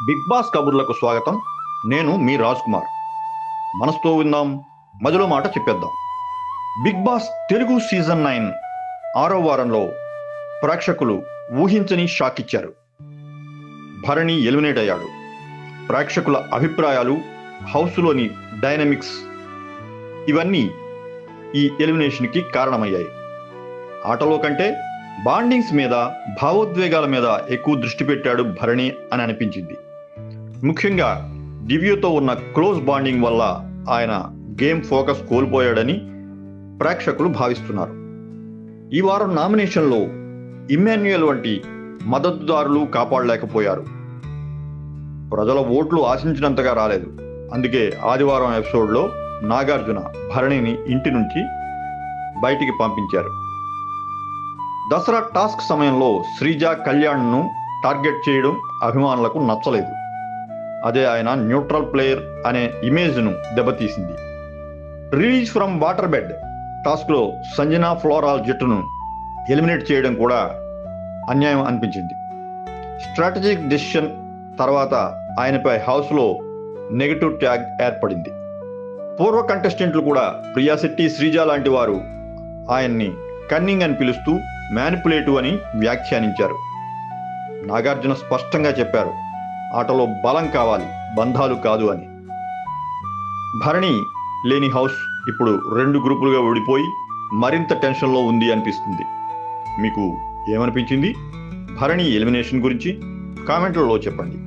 Big boss కబుర్లకు స్వాగతం. నేను మీ రాజ్ కుమార్. మనసుతో విందాం, మధ్యలో మాట చెప్పేద్దాం. బిగ్ బాస్ తెలుగు సీజన్ 9 6వ వారంలో ప్రేక్షకులు ఊహించని షాక్ ఇచ్చారు. భరణి ఎలిమినేట్ అయ్యాడు. ప్రేక్షకుల అభిప్రాయాలు, హౌస్లోని డైనమిక్స్ ఇవన్నీ ఈ ఎలిమినేషన్కి కారణమయ్యాయి. ఆటలో కంటే బాండింగ్స్ మీద, భావోద్వేగాల మీద ఎక్కువ దృష్టి పెట్టాడు భరణి అని అనిపించింది. ముఖ్యంగా దివ్యతో ఉన్న క్లోజ్ బాండింగ్ వల్ల ఆయన గేమ్ ఫోకస్ కోల్పోయాడని ప్రేక్షకులు భావిస్తున్నారు. ఈ వారం నామినేషన్లో ఇమ్మాన్యుయల్ వంటి మద్దతుదారులు కాపాడలేకపోయారు. ప్రజల ఓట్లు ఆశించినంతగా రాలేదు. అందుకే ఆదివారం ఎపిసోడ్లో నాగార్జున భరణిని ఇంటి నుంచి బయటికి పంపించారు. దసరా టాస్క్ సమయంలో శ్రీజ, కళ్యాణ్ను టార్గెట్ చేయడం అభిమానులకు నచ్చలేదు. అదే ఆయన న్యూట్రల్ ప్లేయర్ అనే ఇమేజ్ను దెబ్బతీసింది. రిలీజ్ ఫ్రమ్ వాటర్ బెడ్ టాస్క్లో సంజనా ఫ్లోరాల్ జట్టును ఎలిమినేట్ చేయడం కూడా అన్యాయం అనిపించింది. స్ట్రాటజిక్ డెసిషన్ తర్వాత ఆయనపై హౌస్లో నెగటివ్ ట్యాగ్ ఏర్పడింది. పూర్వ కంటెస్టెంట్లు కూడా ప్రియా శెట్టి, శ్రీజ లాంటి వారు ఆయన్ని కన్నింగ్ అని పిలుస్తూ మ్యానిపులేటివ్ అని వ్యాఖ్యానించారు. నాగార్జున స్పష్టంగా చెప్పారు, ఆటలో బలం కావాలి, బంధాలు కాదు అని. భరణి లేని హౌస్ ఇప్పుడు 2 గ్రూపులుగా ఓడిపోయి మరింత టెన్షన్లో ఉంది అనిపిస్తుంది. మీకు ఏమనిపించింది భరణి ఎలిమినేషన్ గురించి? కామెంట్లలో చెప్పండి.